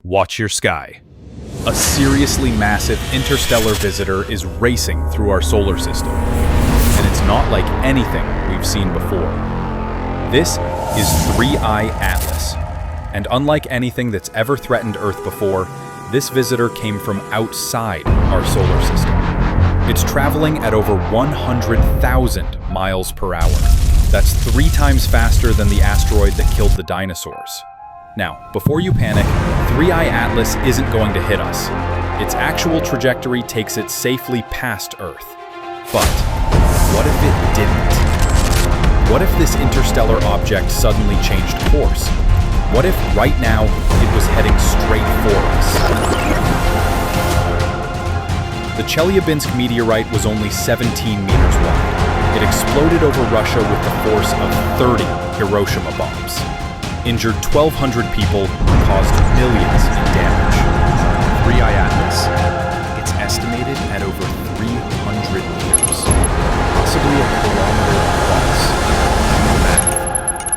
Watch your sky. A seriously massive interstellar visitor is racing through our solar system, and it's not like anything we've seen before. This is 3I Atlas, and unlike anything that's ever threatened Earth before, this visitor came from outside our solar system. It's traveling at over 100,000 miles per hour. That's 3 times faster than the asteroid that killed the dinosaurs. Now, before you panic, 3I Atlas isn't going to hit us. Its actual trajectory takes it safely past Earth. But what if it didn't? What if this interstellar object suddenly changed course? What if right now it was heading straight for us? The Chelyabinsk meteorite was only 17 meters wide. It exploded over Russia with the force of 30 Hiroshima bombs. Injured 1,200 people, caused millions in damage. 3I Atlas, it's estimated at over 300 meters, possibly a kilometer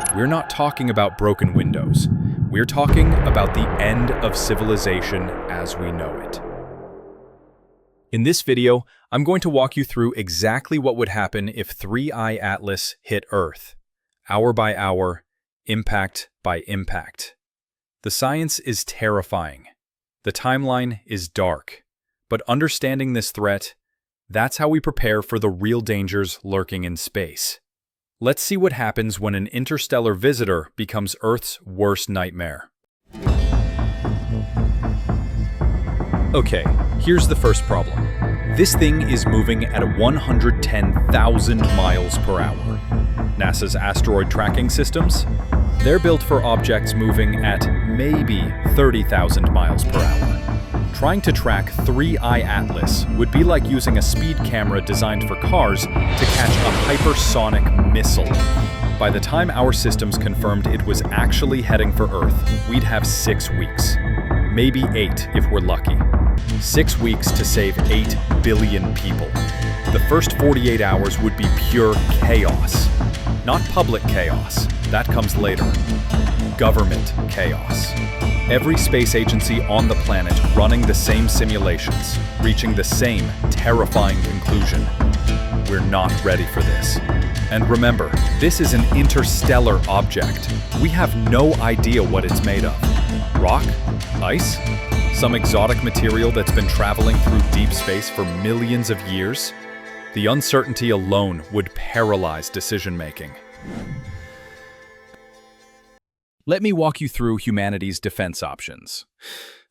across. We're not talking about broken windows. We're talking about the end of civilization as we know it. In this video, I'm going to walk you through exactly what would happen if 3I Atlas hit Earth, hour by hour, impact by impact. The science is terrifying. The timeline is dark. But understanding this threat, that's how we prepare for the real dangers lurking in space. Let's see what happens when an interstellar visitor becomes Earth's worst nightmare. Okay, here's the first problem. This thing is moving at 110,000 miles per hour. NASA's asteroid tracking systems? They're built for objects moving at maybe 30,000 miles per hour. Trying to track 3I Atlas would be like using a speed camera designed for cars to catch a hypersonic missile. By the time our systems confirmed it was actually heading for Earth, we'd have 6 weeks. Maybe 8 if we're lucky. 6 weeks to save 8 billion people. The first 48 hours would be pure chaos. Not public chaos, that comes later. Government chaos. Every space agency on the planet running the same simulations, reaching the same terrifying conclusion. We're not ready for this. And remember, this is an interstellar object. We have no idea what it's made of. Rock? Ice? Some exotic material that's been traveling through deep space for millions of years? The uncertainty alone would paralyze decision-making. Let me walk you through humanity's defense options.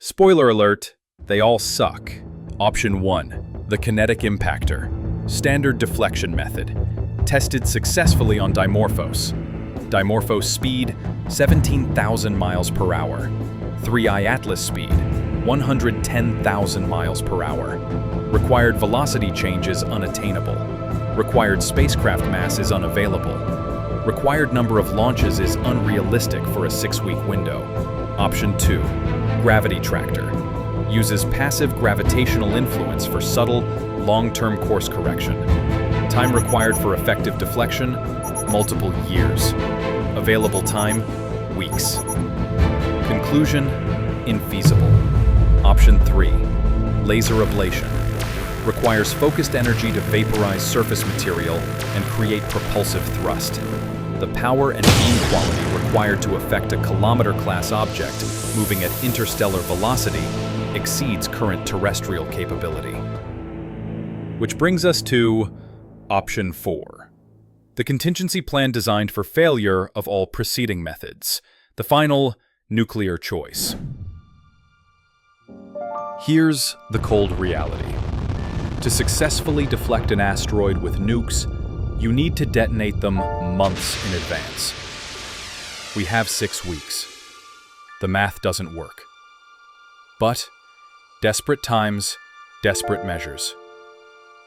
Spoiler alert, they all suck. Option 1, the kinetic impactor. Standard deflection method. Tested successfully on Dimorphos. Dimorphos speed, 17,000 miles per hour. 3I Atlas speed, 110,000 miles per hour. Required velocity change is unattainable. Required spacecraft mass is unavailable. Required number of launches is unrealistic for a 6-week window. Option 2, gravity tractor. Uses passive gravitational influence for subtle, long-term course correction. Time required for effective deflection, multiple years. Available time, weeks. Conclusion, infeasible. Option 3, laser ablation. Requires focused energy to vaporize surface material and create propulsive thrust. The power and beam quality required to affect a kilometer-class object moving at interstellar velocity exceeds current terrestrial capability. Which brings us to Option 4. The contingency plan designed for failure of all preceding methods. The final, nuclear choice. Here's the cold reality. To successfully deflect an asteroid with nukes, you need to detonate them months in advance. We have 6 weeks. The math doesn't work. But desperate times, desperate measures.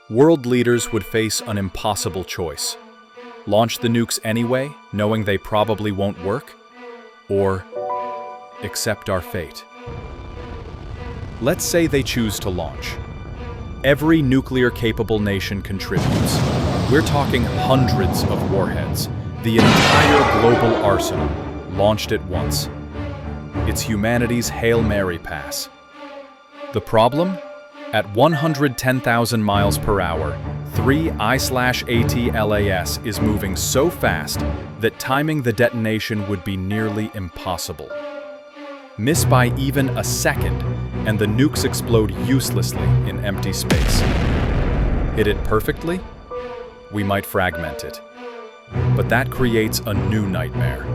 World leaders would face an impossible choice. Launch the nukes anyway, knowing they probably won't work? Or accept our fate? Let's say they choose to launch. Every nuclear-capable nation contributes. We're talking hundreds of warheads, the entire global arsenal, launched at once. It's humanity's Hail Mary pass. The problem? At 110,000 miles per hour, 3I/AT-LAS is moving so fast that timing the detonation would be nearly impossible. Miss by even a second, and the nukes explode uselessly in empty space. Hit it perfectly? We might fragment it. But that creates a new nightmare.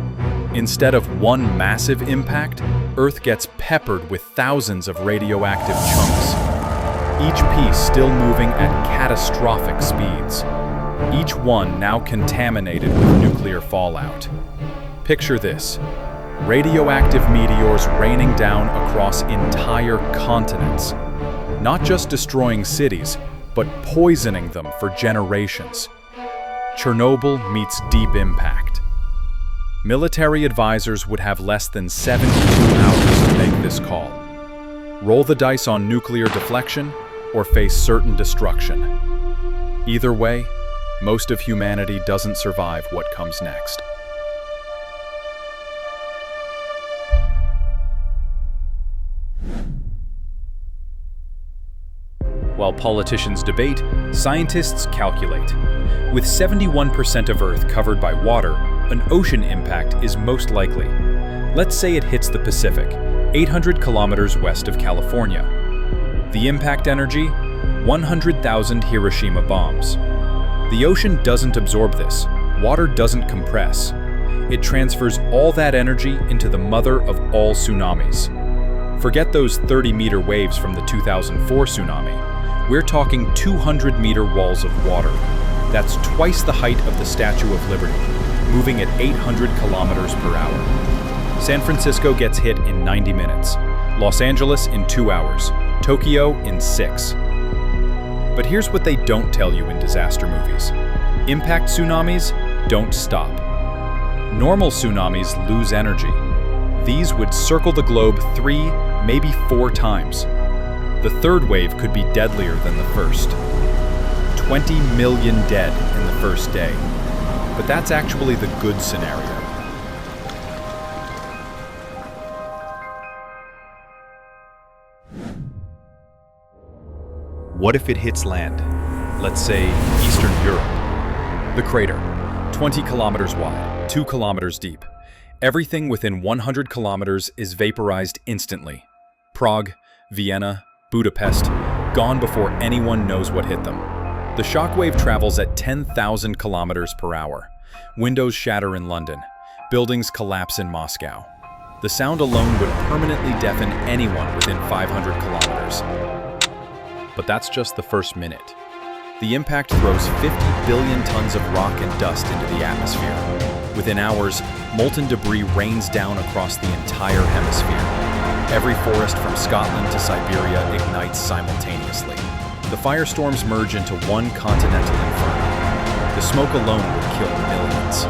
Instead of one massive impact, Earth gets peppered with thousands of radioactive chunks, each piece still moving at catastrophic speeds, each one now contaminated with nuclear fallout. Picture this: radioactive meteors raining down across entire continents, not just destroying cities, but poisoning them for generations. Chernobyl meets Deep Impact. Military advisors would have less than 72 hours to make this call. Roll the dice on nuclear deflection or face certain destruction. Either way, most of humanity doesn't survive what comes next. While politicians debate, scientists calculate. With 71% of Earth covered by water, an ocean impact is most likely. Let's say it hits the Pacific, 800 kilometers west of California. The impact energy? 100,000 Hiroshima bombs. The ocean doesn't absorb this. Water doesn't compress. It transfers all that energy into the mother of all tsunamis. Forget those 30-meter waves from the 2004 tsunami. We're talking 200-meter walls of water. That's twice the height of the Statue of Liberty, moving at 800 kilometers per hour. San Francisco gets hit in 90 minutes. Los Angeles in 2 hours. Tokyo in 6. But here's what they don't tell you in disaster movies. Impact tsunamis don't stop. Normal tsunamis lose energy. These would circle the globe 3, maybe 4 times. The third wave could be deadlier than the first. 20 million dead in the first day. But that's actually the good scenario. What if it hits land? Let's say Eastern Europe. The crater, 20 kilometers wide, 2 kilometers deep. Everything within 100 kilometers is vaporized instantly. Prague, Vienna, Budapest, gone before anyone knows what hit them. The shockwave travels at 10,000 kilometers per hour. Windows shatter in London. Buildings collapse in Moscow. The sound alone would permanently deafen anyone within 500 kilometers. But that's just the first minute. The impact throws 50 billion tons of rock and dust into the atmosphere. Within hours, molten debris rains down across the entire hemisphere. Every forest from Scotland to Siberia ignites simultaneously. The firestorms merge into one continental inferno. The smoke alone would kill millions.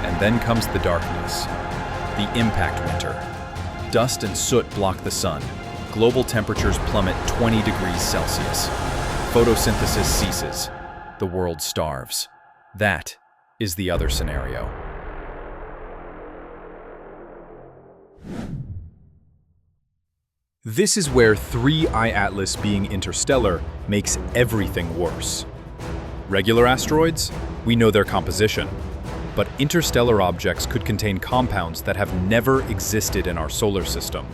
And then comes the darkness. The impact winter. Dust and soot block the sun. Global temperatures plummet 20 degrees Celsius. Photosynthesis ceases. The world starves. That is the other scenario. This is where 3I Atlas being interstellar makes everything worse. Regular asteroids? We know their composition. But interstellar objects could contain compounds that have never existed in our solar system.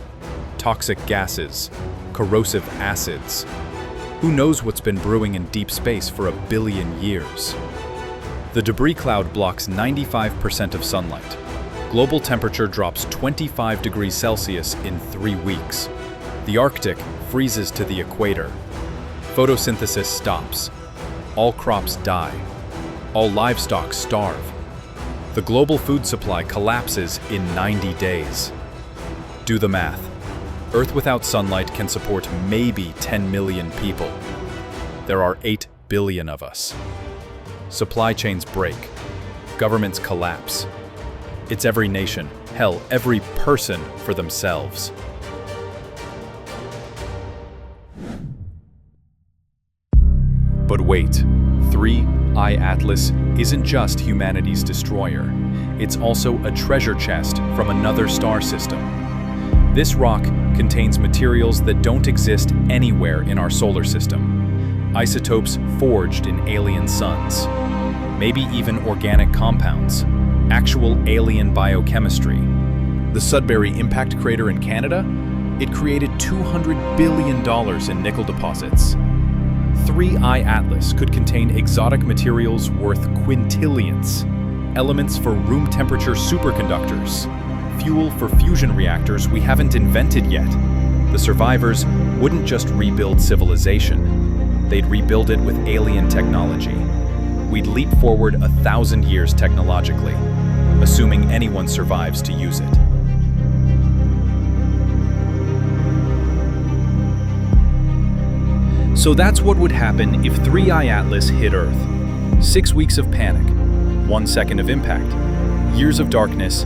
Toxic gases, corrosive acids. Who knows what's been brewing in deep space for 1 billion years? The debris cloud blocks 95% of sunlight. Global temperature drops 25 degrees Celsius in 3 weeks. The Arctic freezes to the equator. Photosynthesis stops. All crops die. All livestock starve. The global food supply collapses in 90 days. Do the math. Earth without sunlight can support maybe 10 million people. There are 8 billion of us. Supply chains break. Governments collapse. It's every nation, hell, every person for themselves. But wait, 3I Atlas isn't just humanity's destroyer. it's also a treasure chest from another star system. This rock contains materials that don't exist anywhere in our solar system. Isotopes forged in alien suns. Maybe even organic compounds. Actual alien biochemistry. The Sudbury impact crater in Canada? It created $200 billion in nickel deposits. 3I Atlas could contain exotic materials worth quintillions. Elements for room temperature superconductors. Fuel for fusion reactors we haven't invented yet. The survivors wouldn't just rebuild civilization. They'd rebuild it with alien technology. We'd leap forward 1,000 years technologically, assuming anyone survives to use it. So that's what would happen if 3I Atlas hit Earth. 6 weeks of panic, 1 second of impact, years of darkness,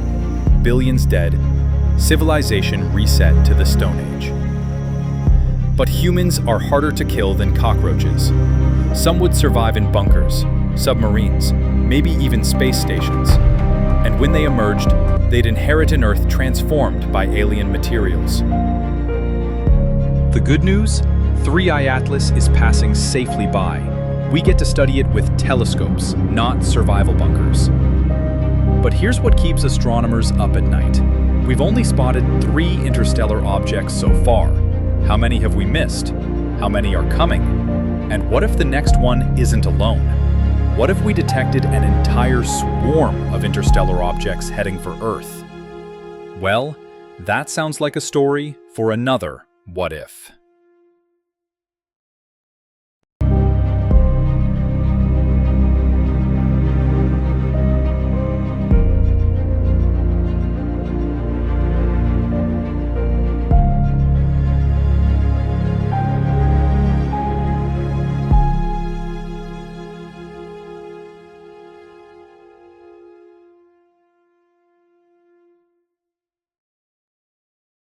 billions dead, civilization reset to the Stone Age. But humans are harder to kill than cockroaches. Some would survive in bunkers, submarines, maybe even space stations. And when they emerged, they'd inherit an Earth transformed by alien materials. The good news? 3I Atlas is passing safely by. We get to study it with telescopes, not survival bunkers. But here's what keeps astronomers up at night. We've only spotted 3 interstellar objects so far. How many have we missed? How many are coming? And what if the next one isn't alone? What if we detected an entire swarm of interstellar objects heading for Earth? Well, that sounds like a story for another What If.